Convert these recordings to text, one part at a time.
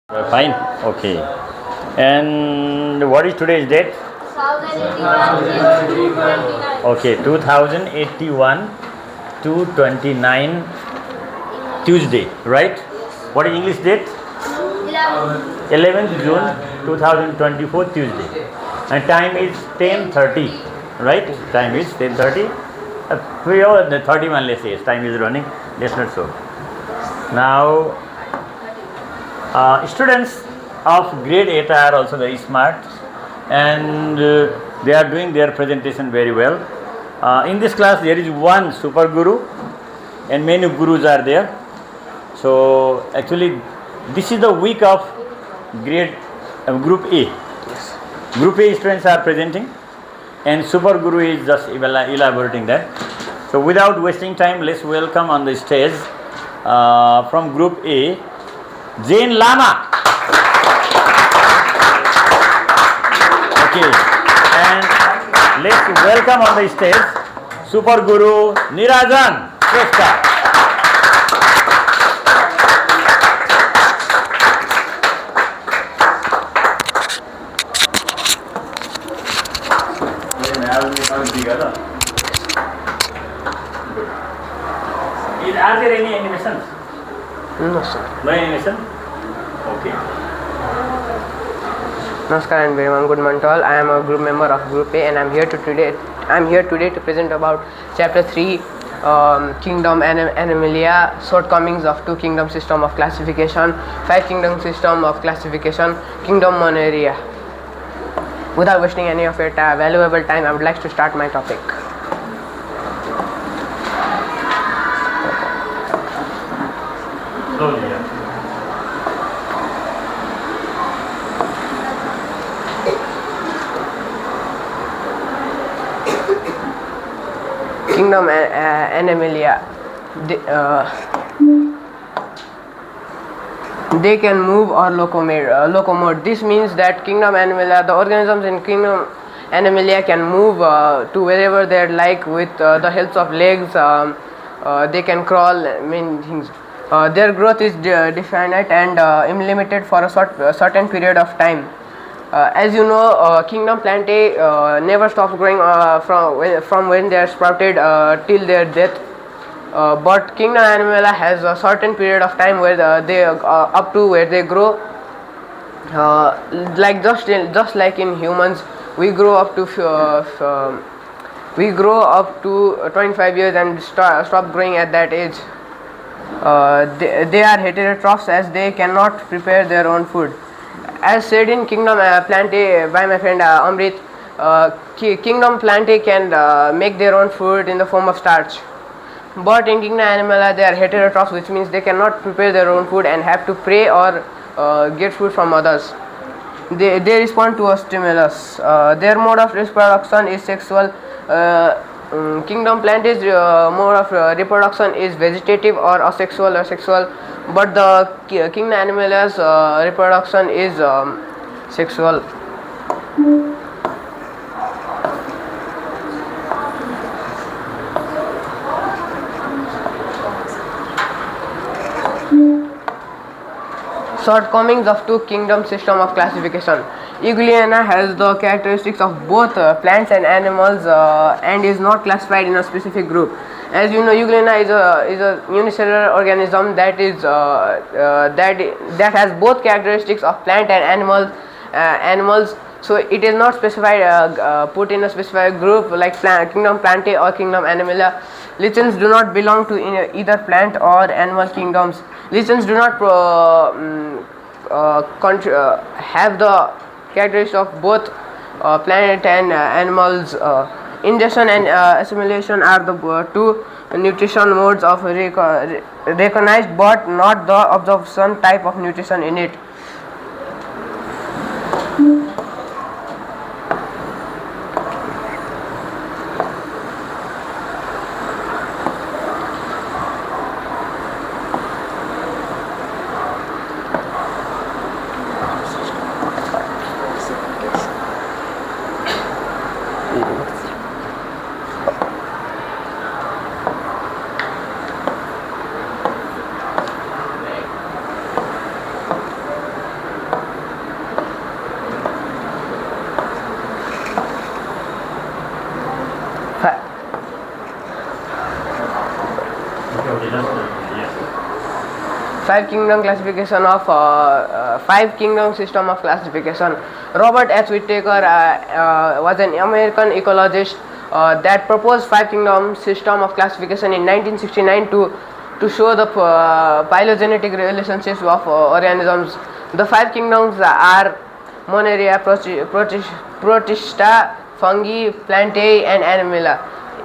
Fine. Okay. And what is today's date? 2081 Okay, 2081 to 29 Tuesday, right? What is English date? 11th June 2024 Tuesday. And time is 10:30, right? Time is 10:30. We are the 31, let's say. Time is running. Let's not so. Now, students of grade 8 are also very smart, and they are doing their presentation very well. In this class there is one super guru and many gurus are there. So actually this is the week of grade group A. Group A students are presenting and super guru is just elaborating that. So without wasting time, let's welcome on the stage from group A, Jain Lama. Okay, and let's welcome on the stage Super Guru Nirajan Shrestha. Are there any animations? No, sir. No animation? Okay. Namaskar and very good morning to all. I am a group member of Group A, and I am here today to present about Chapter 3, Kingdom Animalia, shortcomings of two kingdom system of classification, five kingdom system of classification, Kingdom Monaria. Without wasting any of your valuable time, I would like to start my topic. Slowly, yeah. Kingdom Animalia. They can move or locomote. This means that Kingdom Animalia, the organisms in Kingdom Animalia can move to wherever they like with the help of legs. They can crawl, many things. Their growth is definite and unlimited for a certain period of time. As you know, Kingdom Plantae never stops growing from when they are sprouted till their death. But Kingdom Animalia has a certain period of time where they up to where they grow. Like just like in humans, we grow up to 25 years and stop growing at that age. They are heterotrophs as they cannot prepare their own food. As said in Kingdom Plantae by my friend Amrit, Kingdom Plantae can make their own food in the form of starch. But in Kingdom Animalia, they are heterotrophs, which means they cannot prepare their own food and have to pray or get food from others. They respond to a stimulus. Their mode of reproduction is sexual. Kingdom Plantae's mode of reproduction is vegetative or asexual or sexual, but the Kingdom Animalia's reproduction is sexual. Shortcomings of two kingdom system of classification. Euglena has the characteristics of both plants and animals and is not classified in a specific group. As you know, Euglena is a unicellular organism that has both characteristics of plant and animals. So it is not specified put in a specified group like Kingdom Plantae or Kingdom Animalia. Lichens do not belong to either plant or animal kingdoms. Lichens do not have the characteristics of both plant and animals. Ingestion and assimilation are the two nutrition modes of recognized but not the absorption type of nutrition in it. Five kingdom classification of five kingdom system of classification. Robert H. Whittaker was an American ecologist that proposed five kingdom system of classification in 1969 to show the phylogenetic relationships of organisms. The five kingdoms are Monaria, Protista, Fungi, Plantae, and Animalia.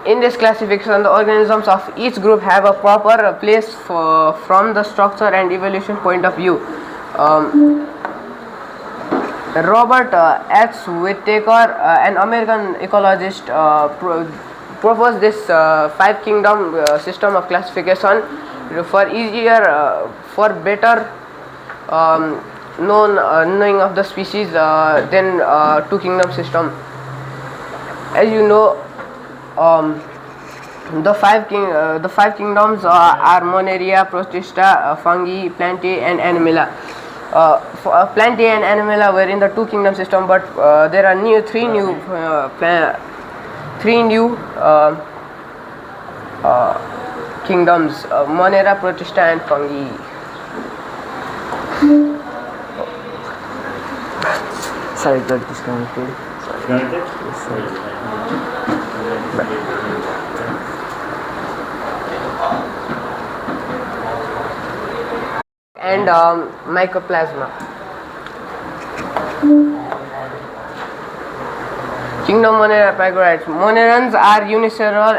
In this classification, the organisms of each group have a proper place from the structure and evolution point of view. Robert H. Whittaker, an American ecologist, proposed this five kingdom system of classification for easier, for better knowing of the species than two kingdom system. As you know, the five kingdoms are Monaria, Protista, Fungi, Plantae, and Animalia. Plantae and Animalia were in the two kingdom system, but there are three new kingdoms: Monera, Protista, and Fungi. Sorry, got disconnected. Connected? Yes, sorry. And Mycoplasma. Kingdom Monera Pancreatics. Monerans are unicellular,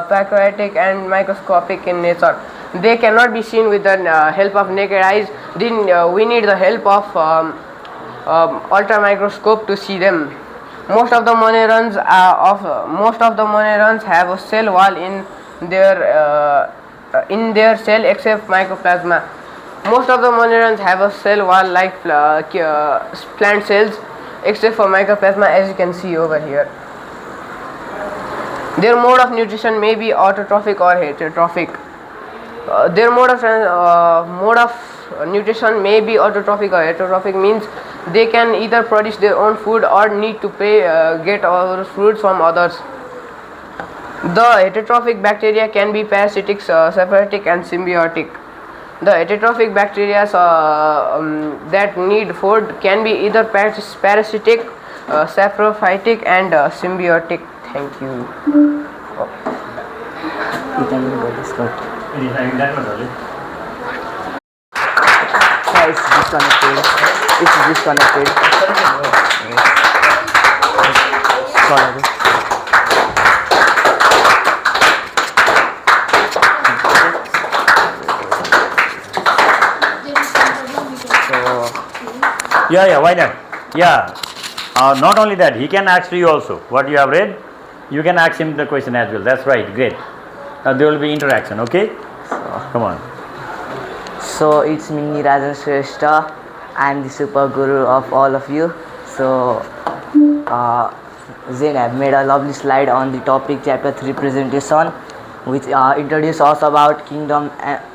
pancreatic, and microscopic in nature. They cannot be seen with the help of naked eyes. Then we need the help of ultra microscope to see them. Most of the monerans have a cell wall in their cell except Mycoplasma. Most of the monerans have a cell wall like plant cells except for Mycoplasma, as you can see over here. Their mode of nutrition may be autotrophic or heterotrophic. Their mode of nutrition may be autotrophic or heterotrophic, means they can either produce their own food or need to get our food from others. The heterotrophic bacteria can be parasitic, symbiotic, and symbiotic. The heterotrophic bacteria that need food can be either parasitic, saprophytic, and symbiotic. Thank you. You can go Discord. Yeah, it's disconnected. It's disconnected. Sorry. Yeah, why not? Yeah. Not only that, he can ask to you also. What you have read, you can ask him the question as well. That's right, great. Now there will be interaction, okay? Come on. So it's me, Rajan Shrestha. I'm the super guru of all of you. So Zain have made a lovely slide on the topic chapter 3 presentation, which introduces us about kingdom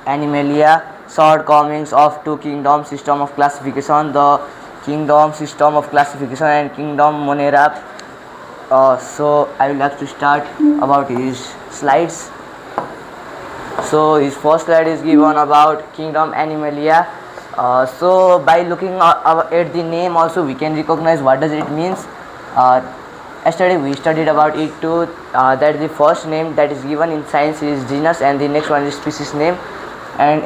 Animalia, shortcomings of two kingdom system of classification, the kingdom system of classification and kingdom Monera. So I would like to start about his slides. So his first slide is given about kingdom Animalia. So by looking at the name also we can recognize what does it means. Yesterday we studied about it too, that the first name that is given in science is genus and the next one is species name, and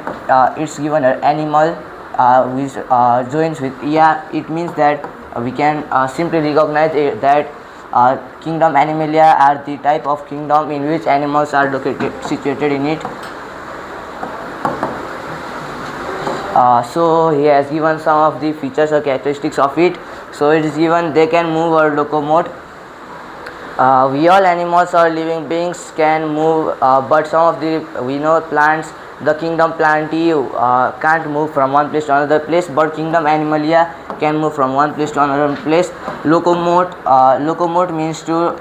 it's given an animal which joins with ia. It means that we can simply recognize that kingdom Animalia are the type of kingdom in which animals are situated in it. So he has given some of the features or characteristics of it. So it is given they can move or locomote. We all animals or living beings can move, but some of the plants, the kingdom Plantae can't move from one place to another place, but kingdom Animalia can move from one place to another place. Locomote means to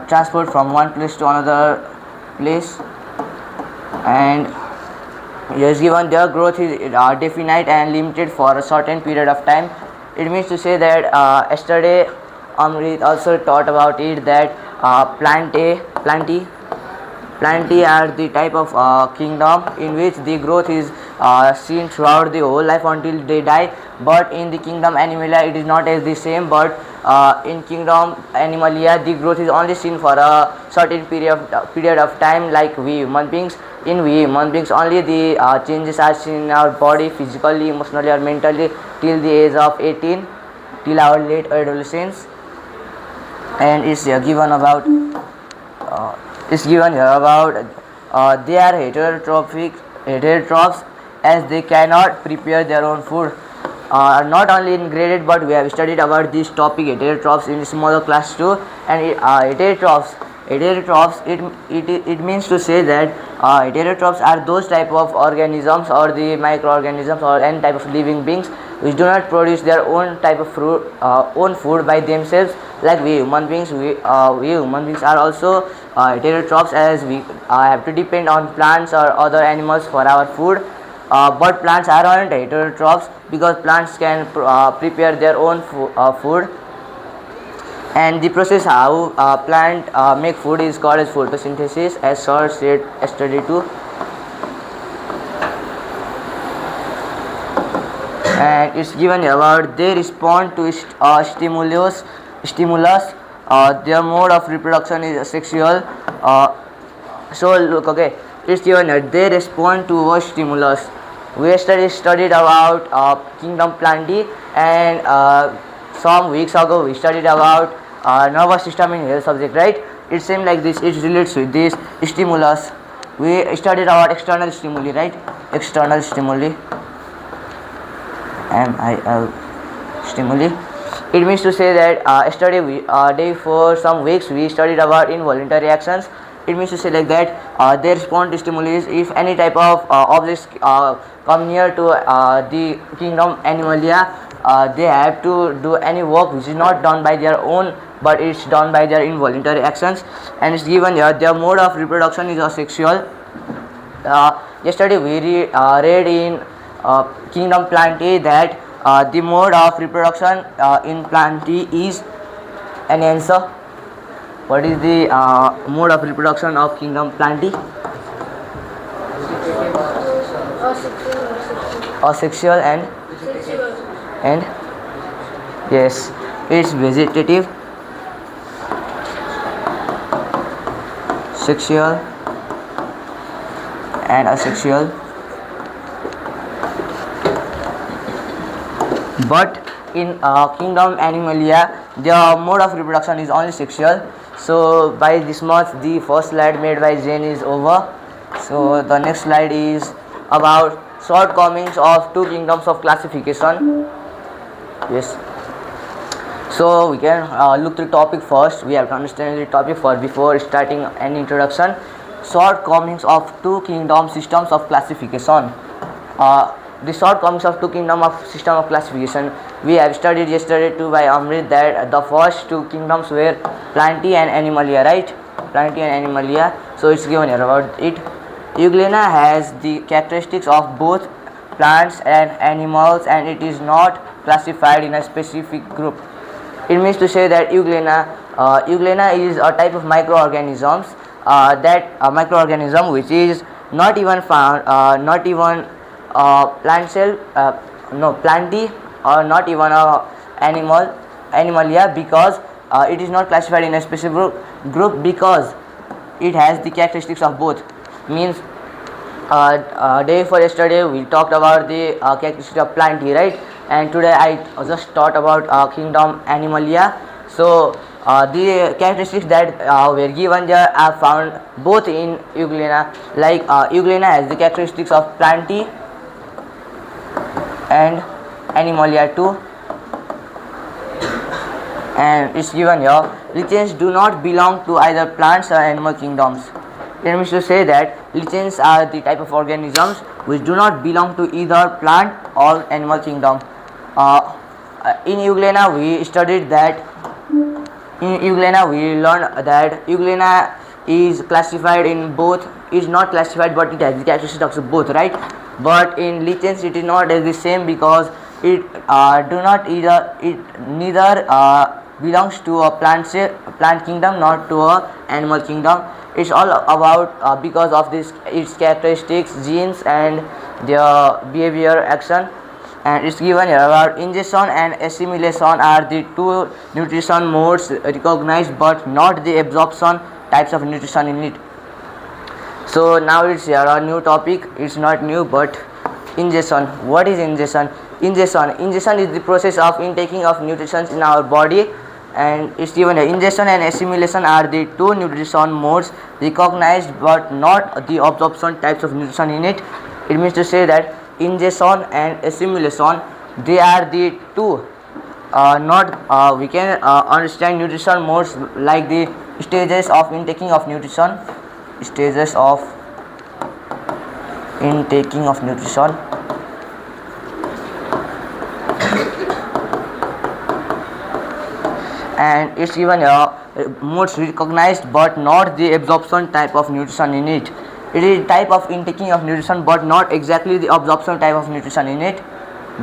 transport from one place to another place, and it is given their growth is definite and limited for a certain period of time. It means to say that yesterday Amrit also taught about it that Plantae are the type of kingdom in which the growth is seen throughout the whole life until they die. But in the kingdom Animalia it is not as the same, but in kingdom Animalia the growth is only seen for a certain period of time, like we human beings. In we human beings only the changes are seen in our body physically, emotionally or mentally till the age of 18, till our late adolescence. And it's given about they are heterotrophs as they cannot prepare their own food. Not only in graded, but we have studied about this topic heterotrophs in smaller class too. And heterotrophs, it means to say that heterotrophs are those type of organisms or the microorganisms or any type of living beings which do not produce their own type of own food by themselves. Like we human beings, we human beings are also heterotrophs, as we have to depend on plants or other animals for our food. But plants aren't heterotrophs because plants can prepare their own food. And the process how plant make food is called as photosynthesis, as Sir said yesterday too. And it's given about they respond to stimulus. Their mode of reproduction is sexual. So look, okay, it's given that they respond to a stimulus. We studied about kingdom Plantae, and some weeks ago we studied about nervous system in health subject, right? It seems like this, it relates with this stimulus. We studied about external stimuli, right? External stimuli, MIL stimuli. It means to say that day for some weeks we studied about involuntary actions. It means to say like that they respond to stimuli if any type of objects come near to the kingdom Animalia. They have to do any work which is not done by their own, but it's done by their involuntary actions. And it's given here their mode of reproduction is asexual. Yesterday we read in kingdom Plantae that the mode of reproduction in Plantae is an answer. What is the mode of reproduction of kingdom Plantae? Asexual and yes, it's vegetative, sexual and asexual. But in kingdom Animalia the mode of reproduction is only sexual. So by this much the first slide made by Jane is over. So the next slide is about shortcomings of two kingdoms of classification. Yes. So we can look to the topic first. We have to understand the topic first before starting an introduction. Shortcomings of two kingdom systems of classification. The shortcomings of two kingdom of system of classification we have studied yesterday too by Amrit, that the first two kingdoms were Plantae and Animalia, right? Plantae and Animalia. So it's given here about it. Euglena has the characteristics of both plants and animals, and it is not classified in a specific group. It means to say that Euglena is a type of microorganisms, microorganism which is not even found, not even plant cell, Plantae, or not even Animalia, because it is not classified in a specific group because it has the characteristics of both. Means day before yesterday we talked about the characteristics of Plantae, right? And today I just taught about kingdom Animalia. So the characteristics that were given there are found both in Euglena. Like Euglena has the characteristics of Plantae and Animalia too. And it's given here, lichens do not belong to either plants or animal kingdoms. It means to say that lichens are the type of organisms which do not belong to either plant or animal kingdom. In Euglena we studied that, in Euglena we learned that Euglena is classified in both, is not classified but it has the characteristics of both, right? But in lichens it is not as the same because it neither belongs to a plant kingdom nor to a animal kingdom. It's all about because of this its characteristics, genes and their behavior action. And it's given here about ingestion and assimilation are the two nutrition modes recognized but not the absorption types of nutrition in it. So now it's here a new topic. It's not new, but ingestion. What is ingestion? Ingestion is the process of intaking of nutrition in our body, and it's given here. Ingestion and assimilation are the two nutrition modes recognized but not the absorption types of nutrition in it. It means to say that ingestion and assimilation, they are the two not we can understand nutrition modes like the stages of intaking of nutrition, stages of intaking of nutrition. And it's given modes recognized but not the absorption type of nutrition in it. It is type of intaking of nutrition but not exactly the absorption type of nutrition in it.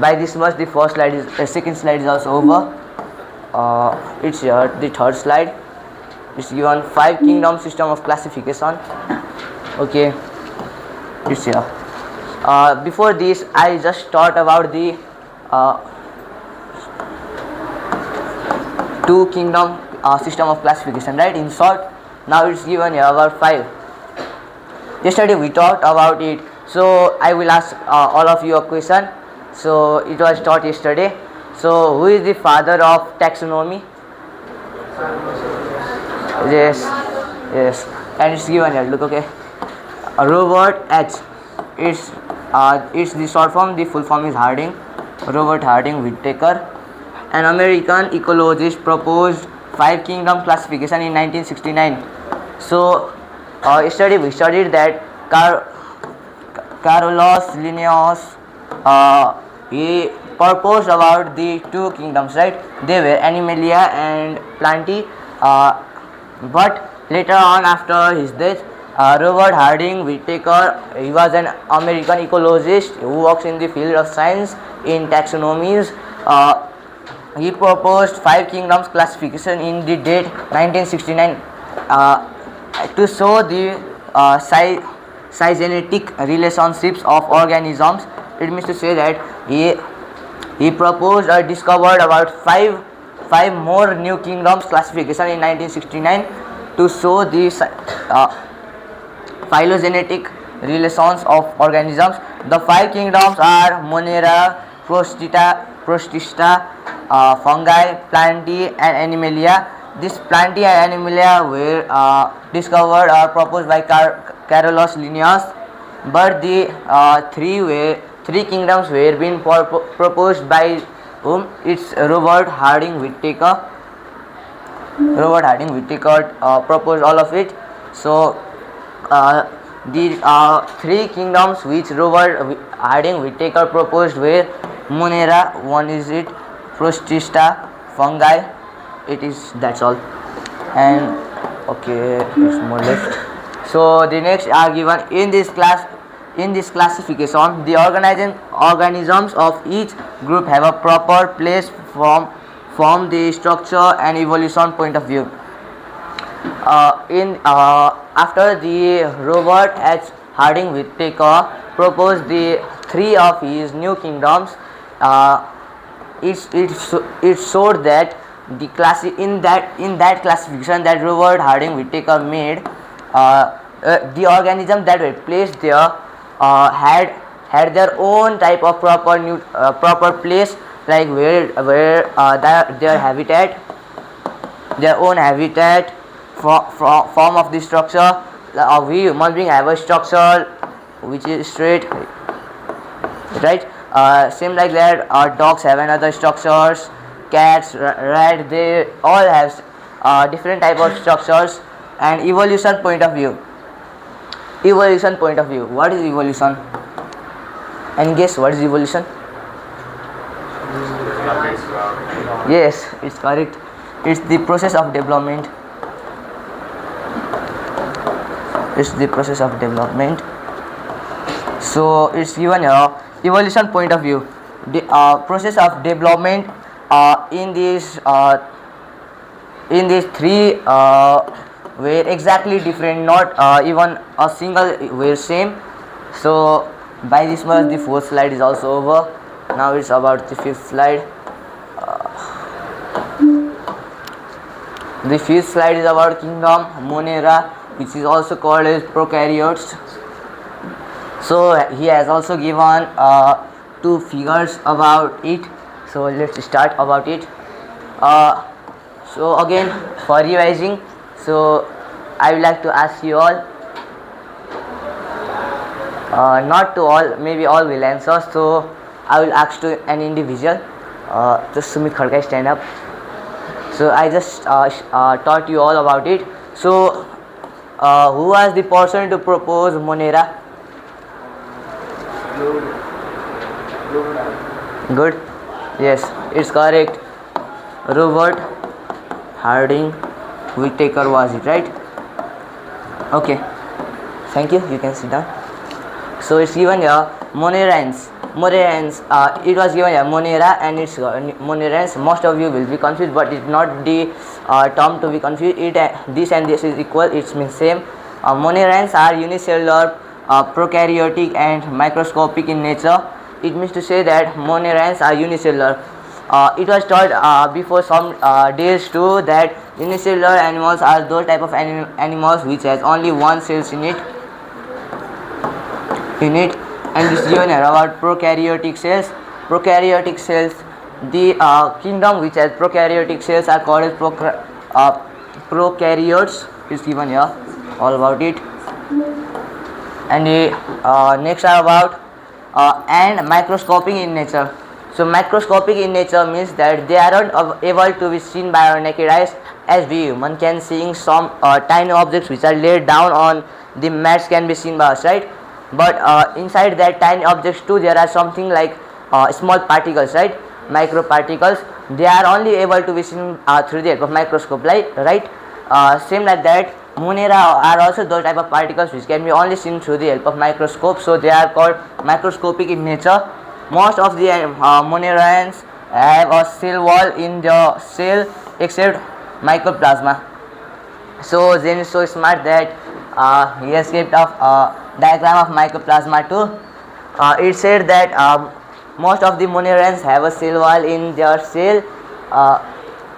By this much the first slide is second slide is also over. It's here the third slide. It's given 5 kingdom system of classification. Okay, it's here. Before this I just thought about the 2 kingdom system of classification, right? In short, now it's given here about 5. Yesterday we talked about it, so I will ask all of you a question. So it was taught yesterday. So who is the father of taxonomy? Yes, and it's given here. Look, okay. Robert H. It's the short form. The full form is Harding. Robert Harding Whittaker, an American ecologist, proposed 5 kingdom classification in 1969. So yesterday we studied that Carolus Linnaeus he proposed about the 2 kingdoms, right? They were Animalia and Plantae. But later on, after his death, Robert Harding Whittaker, he was an American ecologist who works in the field of science in taxonomies. He proposed 5 kingdoms classification in the date 1969 to show the cygenetic relationships of organisms. It means to say that he proposed or discovered about 5 more new kingdoms classification in 1969 to show the phylogenetic relations of organisms. The 5 kingdoms are Monera, Protista, fungi, Plantae and Animalia. These Plantae and Animalia were discovered or proposed by Carolus Linnaeus, but the 3 kingdoms were being proposed by whom? It's Robert Harding Whittaker. Robert Harding Whittaker proposed all of it. So the 3 kingdoms which Robert Harding Whittaker proposed were Monera, one is it, Protista, fungi, it is, that's all. And okay, it's more left. So the next are given in this classification. The organisms of each group have a proper place from the structure and evolution point of view. After the Robert H. Harding Whittaker proposed the 3 of his new kingdoms, it showed that the in that classification that Robert Harding Whittaker made, the organisms that were placed there had their own type of proper place, like where their habitat, their own habitat, form of the structure. We human being have a structure which is straight, right? Same like that, dogs have another structures, cats, rat, they all have different type of structures. And evolution point of view, what is evolution? And guess what is evolution? Yes, it's correct. It's the process of development. So it's given here evolution point of view. The process of development in these 3 were exactly different, not even a single were same. So By this much, the fourth slide is also over. Now it's about the fifth slide. The fifth slide is about kingdom Monera, which is also called as prokaryotes. So he has also given two figures about it. So let's start about it. So again, for revising, so I would like to ask you all, not to all, maybe all will answer. So I will ask to an individual. Just Sumit Khadka, stand up. So I just taught you all about it. So who was the person to propose Monera? Good. Yes, it's correct. Robert Harding Whittaker was it, right? Okay. Thank you. You can sit down. So it's given here Monerans. It was given here Monera and it's Monerans. Most of you will be confused, but it's not the term to be confused. This and this is equal. It means same. Monerans are unicellular, prokaryotic, and microscopic in nature. It means to say that Monerans are unicellular. It was taught before some days too that unicellular animals are those type of animals which has only one cells in it. And this given here about prokaryotic cells. Prokaryotic cells, the kingdom which has prokaryotic cells are called as prokaryotes. Is given here all about it. And the next are about and microscopic in nature. So microscopic in nature means that they aren't able to be seen by our naked eyes, as we human can seeing some tiny objects which are laid down on the mats can be seen by us, right? But inside that tiny objects too there are something like small particles, right? Microparticles. They are only able to be seen through the help of microscope, right? Same like that, Monera are also those type of particles which can be only seen through the help of microscope. So they are called microscopic in nature. Most of the Monerans have a cell wall in the cell except mycoplasma. So Zen is so smart that he has kept a diagram of mycoplasma too. It said that most of the Monerans have a cell wall in their cell,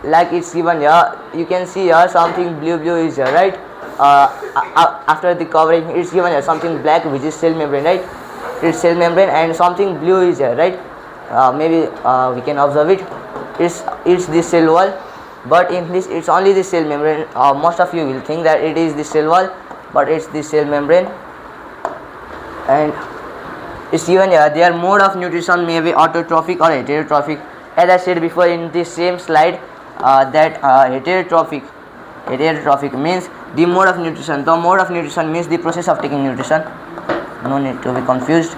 like it's given here. You can see here something blue is here, right? After the covering, it's given here something black which is cell membrane, right? It's cell membrane, and something blue is here, right? Maybe we can observe it. It's the cell wall, but in this it's only the cell membrane. Most of you will think that it is the cell wall, but it's the cell membrane. And it's given here their mode of nutrition may be autotrophic or heterotrophic. As I said before in this same slide, that heterotrophic means the mode of nutrition. The mode of nutrition means the process of taking nutrition. No need to be confused.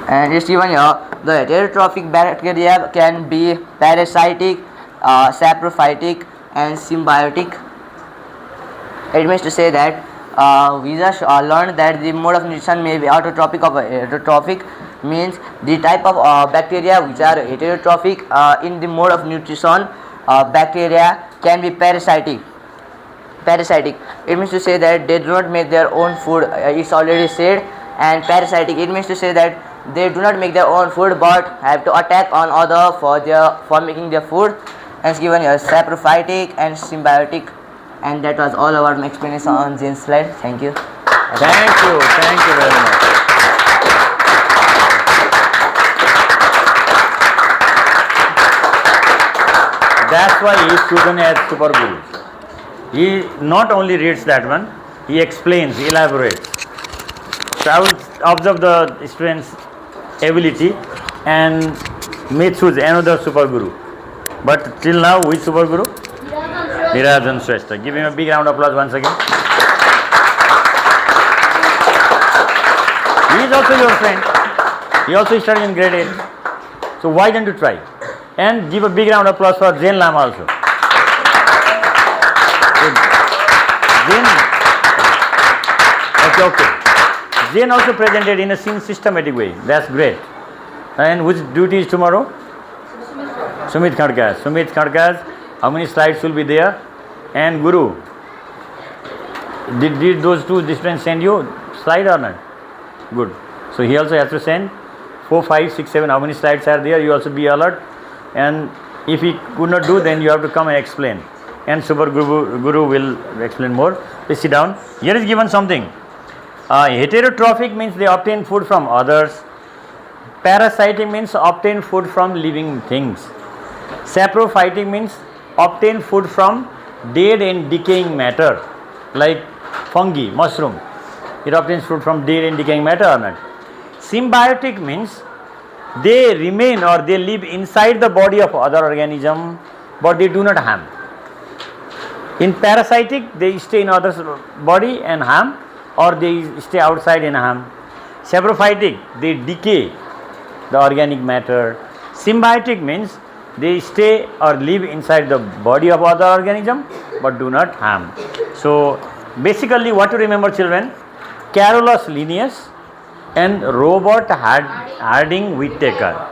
And it's given here the heterotrophic bacteria can be parasitic, saprophytic, and symbiotic. It means to say that we just learned that the mode of nutrition may be autotrophic or heterotrophic, means the type of bacteria which are heterotrophic in the mode of nutrition. Bacteria can be parasitic. It means to say that they do not make their own food. It's already said. And parasitic, it means to say that they do not make their own food but have to attack on other for making their food. And it's given here saprophytic and symbiotic. And that was all about my explanation on Zen's slide. Thank you. Thank you very much. That's why he is chosen as Super Guru. He not only reads that one, he explains, elaborates. So I will observe the student's ability and may choose another Super Guru. But till now, which Super Guru? Nirajan Shrestha. Give him a big round of applause once again. He is also your friend. He also studied in grade 8. So why don't you try? And give a big round of applause for Zen Lama also. Okay. Zen also presented in a systematic way. That's great. And which duty is tomorrow? Sumit Khadka. Sumit Khadka's How many slides will be there? And Guru, did those two students send you slide or not? Good. So he also has to send 4, 5, 6, 7. How many slides are there? You also be alert. And if he could not do, then you have to come and explain. And Super Guru will explain more. Please sit down. Here is given something. Heterotrophic means they obtain food from others. Parasitic means obtain food from living things. Saprophytic means obtain food from dead and decaying matter, like fungi, mushroom. It obtains food from dead and decaying matter or not. Symbiotic means they remain or they live inside the body of other organism, but they do not harm. In parasitic, they stay in others' body and harm, or they stay outside and harm. Saprophytic, they decay the organic matter. Symbiotic means they stay or live inside the body of other organism but do not harm. So basically what to remember, children? Carolus Linnaeus and Robert Harding Whittaker.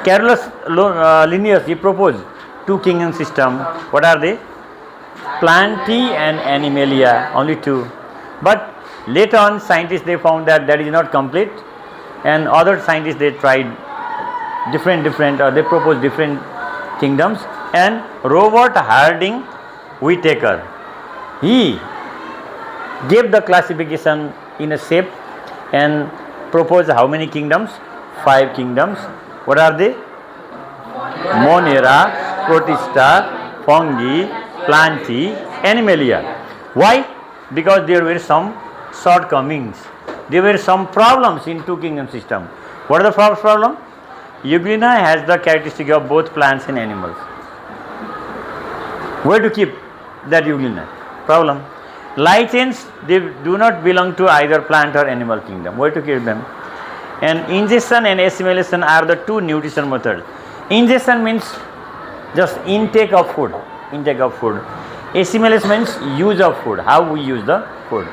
Carolus Linnaeus, he proposed two kingdom system. What are they? Plantae and Animalia, only two. But later on scientists they found that that is not complete, and other scientists they tried different they proposed different kingdoms. And Robert Harding Whittaker, he gave the classification in a shape and proposed how many kingdoms? 5 kingdoms. What are they? Monera, Protista, Fungi, Plantae, Animalia. Why? Because there were some shortcomings. There were some problems in two kingdom system. What are the first problem? Euglena has the characteristic of both plants and animals. Where to keep that Euglena? Problem. Lichens, they do not belong to either plant or animal kingdom. Where to keep them? And ingestion and assimilation are the two nutrition methods. Ingestion means just intake of food. Assimilation means use of food, how we use the food.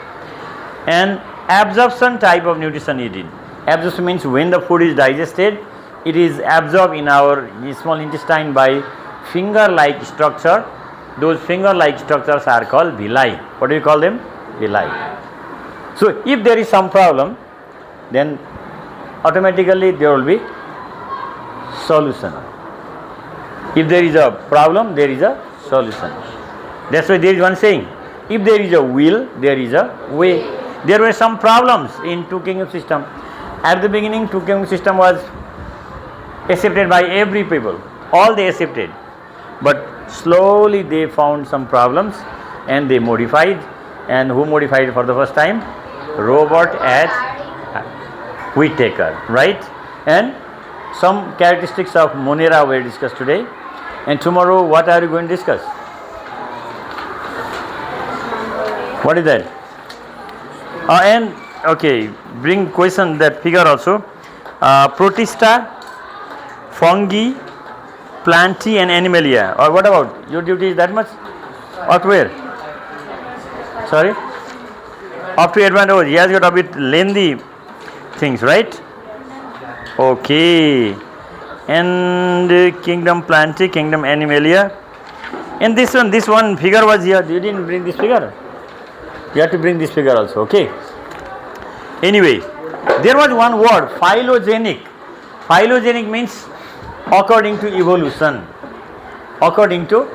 And absorption type of nutrition is it. Absorption means when the food is digested, it is absorbed in our small intestine by finger-like structure. Those finger-like structures are called villi. What do you call them? Villi. So if there is some problem, then automatically there will be solution. If there is a problem, there is a solution. That's why there is one saying, if there is a will, there is a way. There were some problems in two kingdom system. At the beginning, two kingdom system was accepted by every people. All they accepted. But slowly they found some problems and they modified. And who modified for the first time? Robert H. Whittaker, right? And some characteristics of Monera were discussed today. And tomorrow, what are you going to discuss? What is that? And okay, bring question that figure also. Protista, fungi, Plantae and Animalia. Or what about? Your duty is that much? Up to where? Sorry? Up to advantage. He has got a bit lengthy things, right? Okay. And kingdom Plantae, kingdom Animalia. And this one figure was here. You didn't bring this figure? You have to bring this figure also, okay? Anyway, there was one word, phylogenetic. Phylogenetic means according to evolution. According to,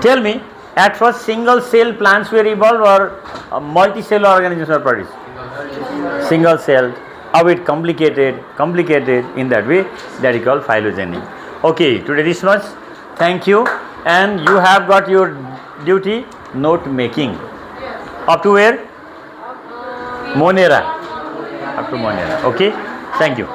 tell me, at first single cell plants were evolved or multicellular organisms were produced? Single cell. How it complicated in that way, that is called phylogenetic. Okay, today this much. Thank you. And you have got your duty, note making. Up to where? Monera. Up to Monera. Okay. Thank you.